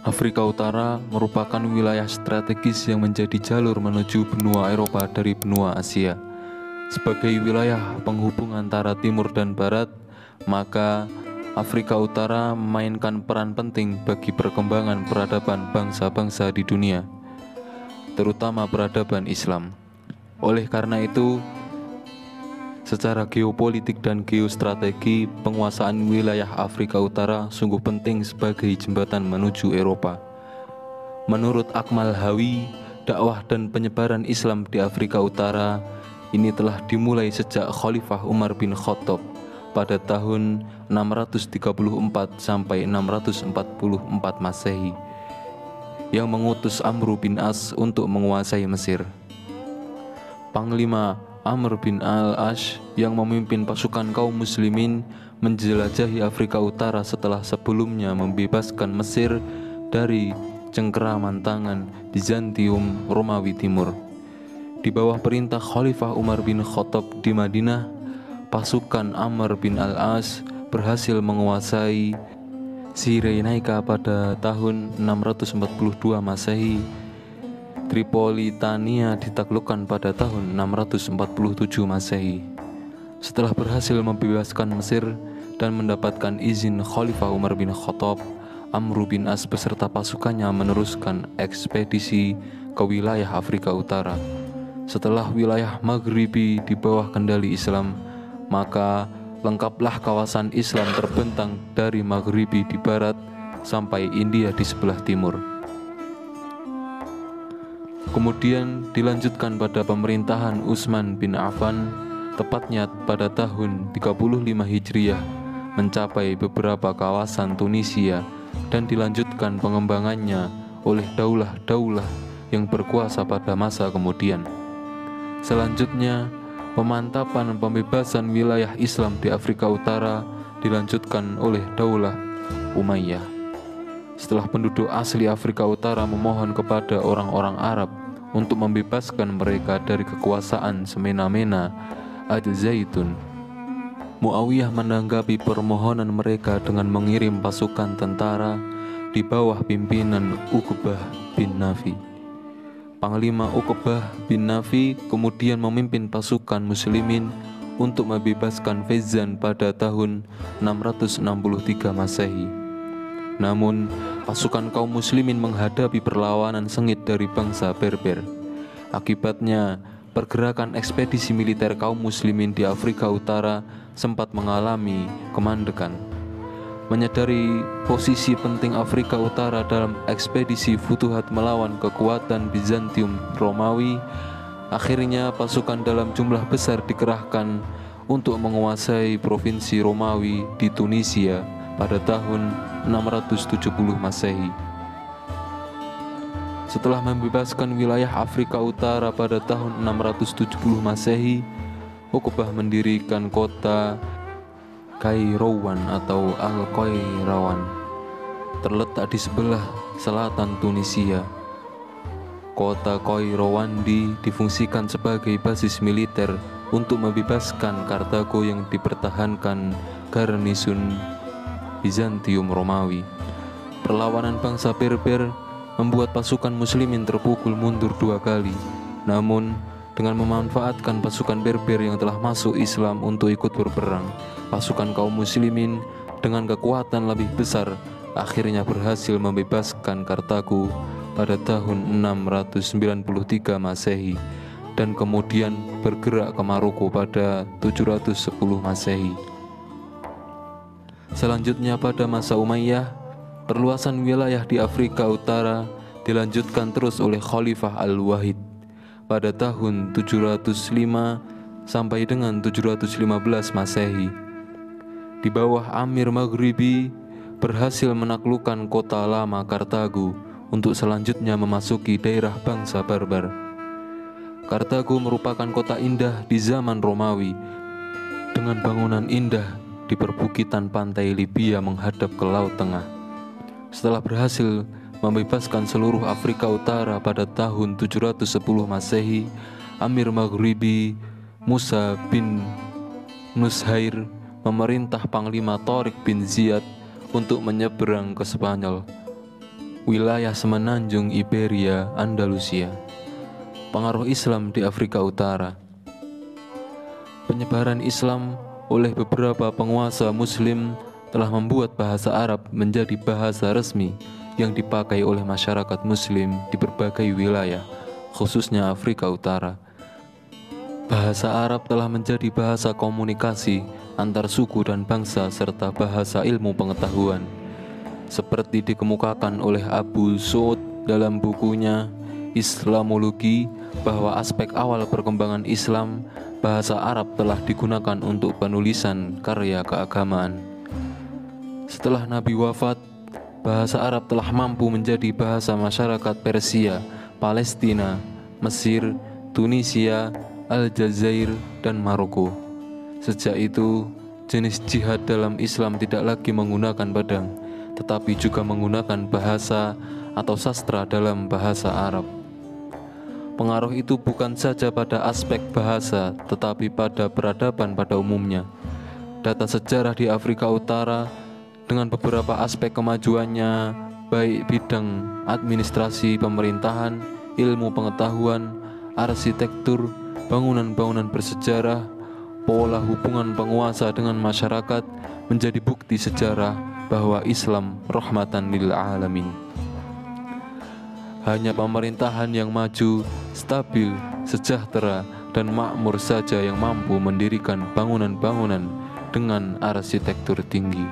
Afrika Utara merupakan wilayah strategis yang menjadi jalur menuju benua Eropa dari benua Asia. Sebagai wilayah penghubung antara timur dan barat, maka Afrika Utara memainkan peran penting bagi perkembangan peradaban bangsa-bangsa di dunia, terutama peradaban Islam. Oleh karena itu, secara geopolitik dan geostrategi, penguasaan wilayah Afrika Utara sungguh penting sebagai jembatan menuju Eropa. Menurut Akmal Hawi, dakwah dan penyebaran Islam di Afrika Utara ini telah dimulai sejak Khalifah Umar bin Khattab pada tahun 634 sampai 644 Masehi, yang mengutus Amr bin As untuk menguasai Mesir. Panglima Amr bin al-Ash yang memimpin pasukan kaum muslimin menjelajahi Afrika Utara setelah sebelumnya membebaskan Mesir dari cengkeraman tangan Bizantium Romawi Timur. Di bawah perintah Khalifah Umar bin Khattab di Madinah, pasukan Amr bin al-As berhasil menguasai Cyrenaica pada tahun 642 Masehi. Tripolitania ditaklukkan pada tahun 647 Masehi. Setelah berhasil membebaskan Mesir dan mendapatkan izin Khalifah Umar bin Khattab, Amr bin As beserta pasukannya meneruskan ekspedisi ke wilayah Afrika Utara. Setelah wilayah Maghribi di bawah kendali Islam, maka lengkaplah kawasan Islam terbentang dari Maghribi di barat sampai India di sebelah timur. Kemudian dilanjutkan pada pemerintahan Utsman bin Affan, tepatnya pada tahun 35 Hijriah, mencapai beberapa kawasan Tunisia dan dilanjutkan pengembangannya oleh daulah-daulah yang berkuasa pada masa kemudian. Selanjutnya, pemantapan pembebasan wilayah Islam di Afrika Utara dilanjutkan oleh Daulah Umayyah. Setelah penduduk asli Afrika Utara memohon kepada orang-orang Arab untuk membebaskan mereka dari kekuasaan semena-mena Al-Zaitun, Muawiyah menanggapi permohonan mereka dengan mengirim pasukan tentara di bawah pimpinan Uqbah bin Nafi. Panglima Uqbah bin Nafi kemudian memimpin pasukan muslimin untuk membebaskan Fezzan pada tahun 663 Masehi. Namun, pasukan kaum muslimin menghadapi perlawanan sengit dari bangsa Berber. Akibatnya, pergerakan ekspedisi militer kaum muslimin di Afrika Utara sempat mengalami kemandekan. Menyadari posisi penting Afrika Utara dalam ekspedisi Futuhat melawan kekuatan Bizantium Romawi, akhirnya pasukan dalam jumlah besar dikerahkan untuk menguasai provinsi Romawi di Tunisia pada tahun 670 Masehi. Setelah membebaskan wilayah Afrika Utara pada tahun 670 Masehi, Uqbah mendirikan kota Kairouan atau Al-Qairawan, terletak di sebelah selatan Tunisia. Kota Kairouan difungsikan sebagai basis militer untuk membebaskan Kartago yang dipertahankan garnisun Bizantium Romawi. Perlawanan bangsa Berber membuat pasukan muslimin terpukul mundur 2 kali. Namun, dengan memanfaatkan pasukan Berber yang telah masuk Islam untuk ikut berperang, pasukan kaum muslimin dengan kekuatan lebih besar akhirnya berhasil membebaskan Kartago pada tahun 693 Masehi dan kemudian bergerak ke Maroko pada 710 Masehi. Selanjutnya pada masa Umayyah, perluasan wilayah di Afrika Utara dilanjutkan terus oleh Khalifah Al-Wahid pada tahun 705 sampai dengan 715 Masehi. Di bawah Amir Maghribi berhasil menaklukkan kota lama Kartago untuk selanjutnya memasuki daerah bangsa Barbar. Kartago merupakan kota indah di zaman Romawi dengan bangunan indah di perbukitan pantai Libya menghadap ke Laut Tengah. Setelah berhasil membebaskan seluruh Afrika Utara pada tahun 710 Masehi, Amir Maghribi Musa bin Nushair memerintah Panglima Tariq bin Ziyad untuk menyeberang ke Spanyol, wilayah semenanjung Iberia, Andalusia. Pengaruh Islam di Afrika Utara. Penyebaran Islam oleh beberapa penguasa Muslim telah membuat bahasa Arab menjadi bahasa resmi yang dipakai oleh masyarakat Muslim di berbagai wilayah, khususnya Afrika Utara. Bahasa Arab telah menjadi bahasa komunikasi antar suku dan bangsa serta bahasa ilmu pengetahuan. Seperti dikemukakan oleh Abu Su'ud dalam bukunya Islamologi, bahwa aspek awal perkembangan Islam, bahasa Arab telah digunakan untuk penulisan karya keagamaan. Setelah Nabi wafat, bahasa Arab telah mampu menjadi bahasa masyarakat Persia, Palestina, Mesir, Tunisia, Aljazair, dan Maroko. Sejak itu, jenis jihad dalam Islam tidak lagi menggunakan pedang, tetapi juga menggunakan bahasa atau sastra dalam bahasa Arab. Pengaruh itu bukan saja pada aspek bahasa, tetapi pada peradaban pada umumnya. Data sejarah di Afrika Utara dengan beberapa aspek kemajuannya, baik bidang administrasi pemerintahan, ilmu pengetahuan, arsitektur, bangunan-bangunan bersejarah, pola hubungan penguasa dengan masyarakat, menjadi bukti sejarah bahwa Islam rahmatan lil alamin. Hanya pemerintahan yang maju, stabil, sejahtera, dan makmur saja yang mampu mendirikan bangunan-bangunan dengan arsitektur tinggi.